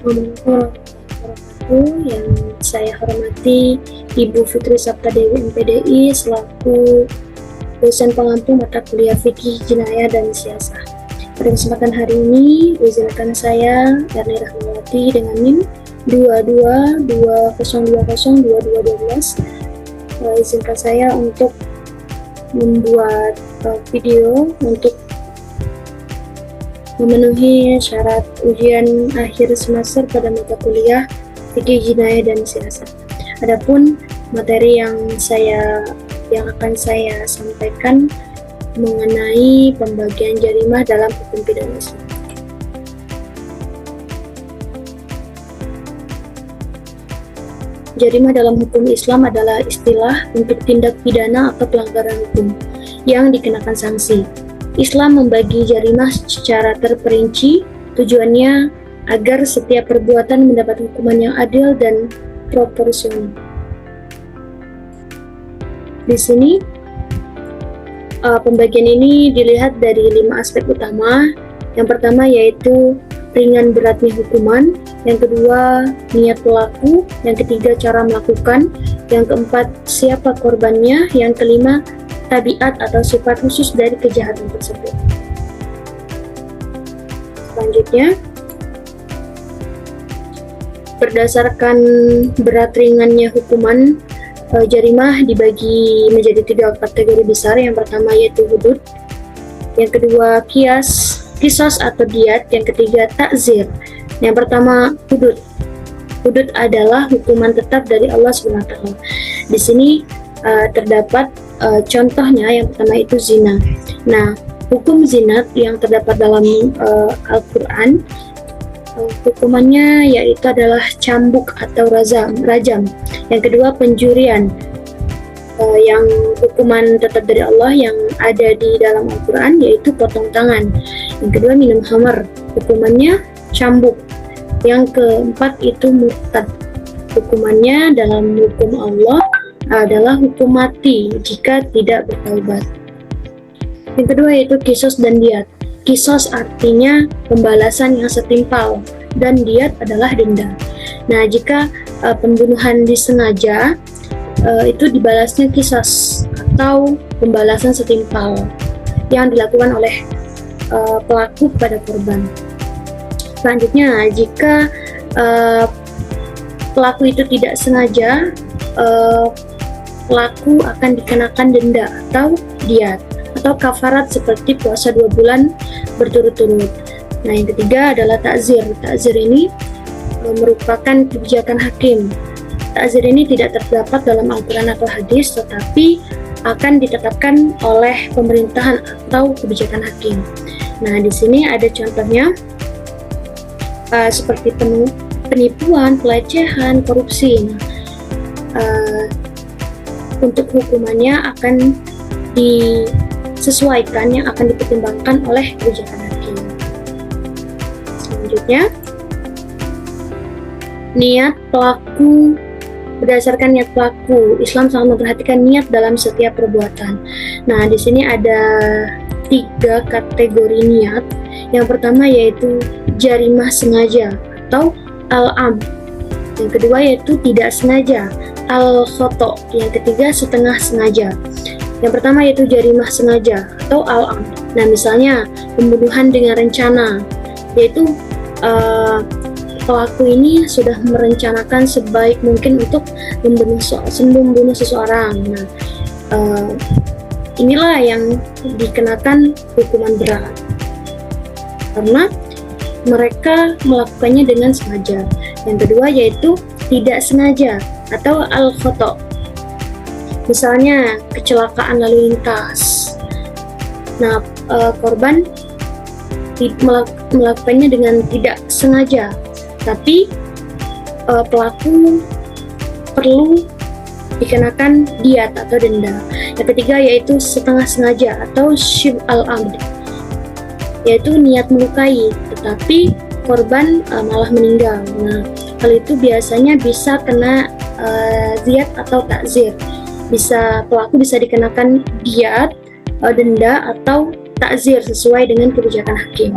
Assalamualaikum warahmatullahi wabarakatuh. Yang saya hormati Ibu Fitri Saptadewi MPDI selaku dosen pengampu mata kuliah Fikih Jinayah dan Siasah. Pada kesempatan hari ini, izinkan saya Erni Rahmawati dengan NIM 2220202212. Izinkan saya untuk membuat video untuk memenuhi syarat ujian akhir semester pada mata kuliah Fikih Jinayah dan Siasat. Adapun materi yang akan saya sampaikan mengenai pembagian jarimah dalam hukum pidana Islam. Jarimah dalam hukum Islam adalah istilah untuk tindak pidana atau pelanggaran hukum yang dikenakan sanksi. Islam membagi jarimah secara terperinci, tujuannya agar setiap perbuatan mendapat hukuman yang adil dan proporsional. Di sini, pembagian ini dilihat dari 5 aspek utama. Yang pertama yaitu ringan beratnya hukuman, yang kedua niat pelaku, yang ketiga cara melakukan, yang keempat siapa korbannya, yang kelima tabiat atau sifat khusus dari kejahatan tersebut. Selanjutnya, berdasarkan berat ringannya hukuman, jarimah dibagi menjadi 3 kategori besar. Yang pertama yaitu hudud, yang kedua kisos atau diat, yang ketiga takzir. Yang pertama hudud. Hudud adalah hukuman tetap dari Allah SWT. Di sini terdapat contohnya. Yang pertama itu zina. Nah, hukum zina yang terdapat dalam Al-Quran, hukumannya yaitu adalah cambuk atau rajam. Yang kedua penjurian, yang hukuman tetap dari Allah yang ada di dalam Al-Quran yaitu potong tangan. Yang kedua minum khamar, hukumannya cambuk. Yang keempat itu murtad, hukumannya dalam hukum Allah adalah hukum mati jika tidak bertaubat. Yang kedua yaitu kisos dan diat. Kisos artinya pembalasan yang setimpal dan diat adalah denda. Nah, jika pembunuhan disengaja, itu dibalasnya kisos atau pembalasan setimpal yang dilakukan oleh pelaku kepada korban. Selanjutnya, jika pelaku itu tidak sengaja, pelaku akan dikenakan denda atau diat atau kafarat seperti puasa 2 bulan berturut-turut. Nah, yang ketiga adalah takzir. Takzir ini merupakan kebijakan hakim. Takzir ini tidak terdapat dalam Al-Quran atau hadis, tetapi akan ditetapkan oleh pemerintahan atau kebijakan hakim. Nah, di sini ada contohnya seperti penipuan, pelecehan, korupsi. Untuk hukumannya akan disesuaikan, yang akan dipertimbangkan oleh kebijakan hakim. Selanjutnya, niat pelaku. Berdasarkan niat pelaku, Islam sangat memperhatikan niat dalam setiap perbuatan. Nah, di sini ada 3 kategori niat. Yang pertama yaitu jarimah sengaja atau al-amd. Yang kedua yaitu tidak sengaja, al-khoto. Yang ketiga setengah sengaja. Yang pertama yaitu jarimah sengaja atau al-amd. Nah, misalnya pembunuhan dengan rencana, yaitu pelaku ini sudah merencanakan sebaik mungkin untuk membunuh seseorang. Nah, inilah yang dikenakan hukuman berat karena mereka melakukannya dengan sengaja. Yang kedua yaitu tidak sengaja atau al-khoto. Misalnya kecelakaan lalu lintas. Nah, korban melakukannya dengan tidak sengaja, tapi pelaku perlu dikenakan diat atau denda. Yang ketiga yaitu setengah sengaja atau syib al-amd, yaitu niat melukai tetapi korban malah meninggal. Nah, hal itu biasanya bisa kena ziyad atau takzir. Pelaku bisa dikenakan diat, denda atau takzir sesuai dengan kebijakan hakim.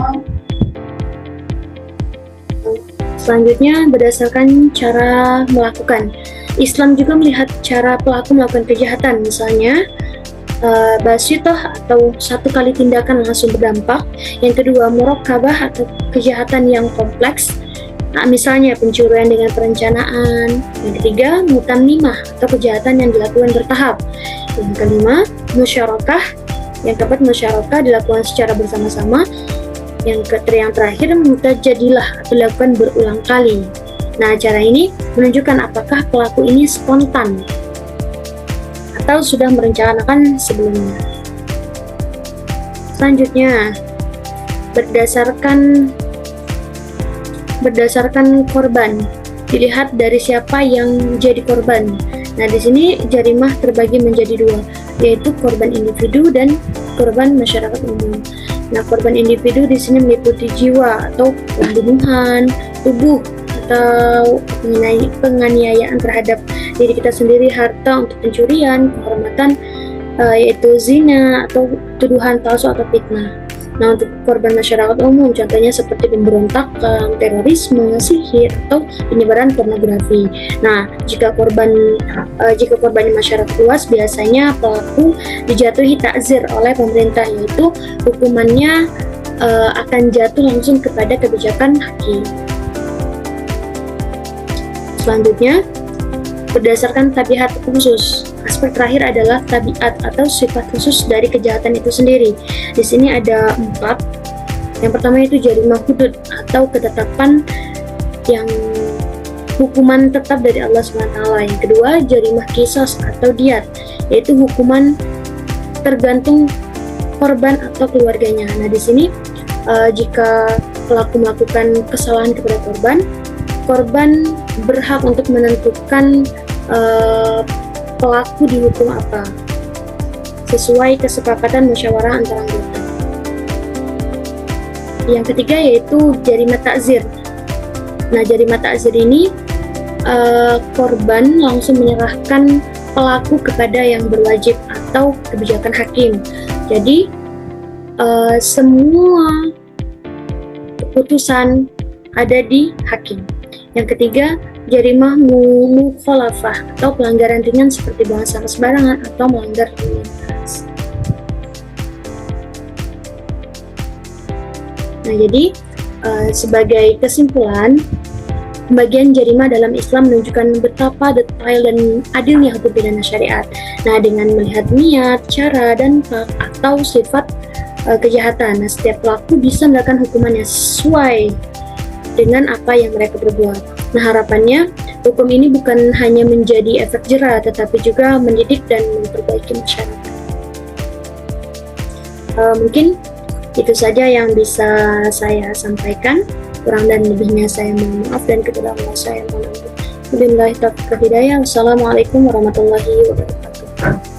Selanjutnya, berdasarkan cara melakukan. Islam juga melihat cara pelaku melakukan kejahatan, misalnya basyitah atau satu kali tindakan langsung berdampak. Yang kedua, murokabah atau kejahatan yang kompleks, misalnya pencurian dengan perencanaan. Yang ketiga, mutamimah atau kejahatan yang dilakukan bertahap. Yang kelima, musyarakah. Yang keempat, musyarakah dilakukan secara bersama-sama. Yang terakhir, mutajadilah atau dilakukan berulang kali. Nah, cara ini menunjukkan apakah pelaku ini spontan atau sudah merencanakan sebelumnya. Selanjutnya, berdasarkan korban, dilihat dari siapa yang jadi korban. Nah, di sini jarimah terbagi menjadi dua, yaitu korban individu dan korban masyarakat umum. Nah, korban individu di sini meliputi jiwa atau pembunuhan, tubuh atau penganiayaan terhadap diri kita sendiri, harta untuk pencurian, kehormatan, yaitu zina atau tuduhan palsu atau fitnah. Nah, untuk korban masyarakat umum contohnya seperti pemberontakan, terorisme, sihir, atau penyebaran pornografi. Nah, jika korban masyarakat luas, biasanya pelaku dijatuhi takzir oleh pemerintah, yaitu hukumannya akan jatuh langsung kepada kebijakan hakim. Selanjutnya, berdasarkan tabiat khusus. Aspek terakhir adalah tabiat atau sifat khusus dari kejahatan itu sendiri. Di sini ada 4. Yang pertama itu jarimah hudud atau ketetapan yang hukuman tetap dari Allah SWT. Yang kedua, jarimah qisas atau diat, yaitu hukuman tergantung korban atau keluarganya. Nah, di sini jika pelaku melakukan kesalahan kepada korban berhak untuk menentukan pelaku dihukum apa sesuai kesepakatan musyawarah antara anggota. Yang ketiga yaitu jarimah takzir. Nah, jarimah takzir ini korban langsung menyerahkan pelaku kepada yang berwajib atau kebijakan hakim. Jadi semua keputusan ada di hakim. Yang ketiga, jarimah mukhalafah atau pelanggaran ringan seperti buang sampah sembarangan atau melanggar lalu lintas. Nah, jadi sebagai kesimpulan, pembagian jarimah dalam Islam menunjukkan betapa detail dan adilnya hukum pidana syariat. Nah, dengan melihat niat, cara, dan atau sifat kejahatan, nah, setiap pelaku bisa mendapatkan hukuman yang sesuai dengan apa yang mereka berbuat. Nah, harapannya hukum ini bukan hanya menjadi efek jera, tetapi juga mendidik dan memperbaiki masyarakat. Mungkin itu saja yang bisa saya sampaikan. Kurang dan lebihnya saya mohon maaf, dan kepada Allah saya mohon ampun. Wabillahi taufiq wal hidayah. Wassalamualaikum warahmatullahi wabarakatuh.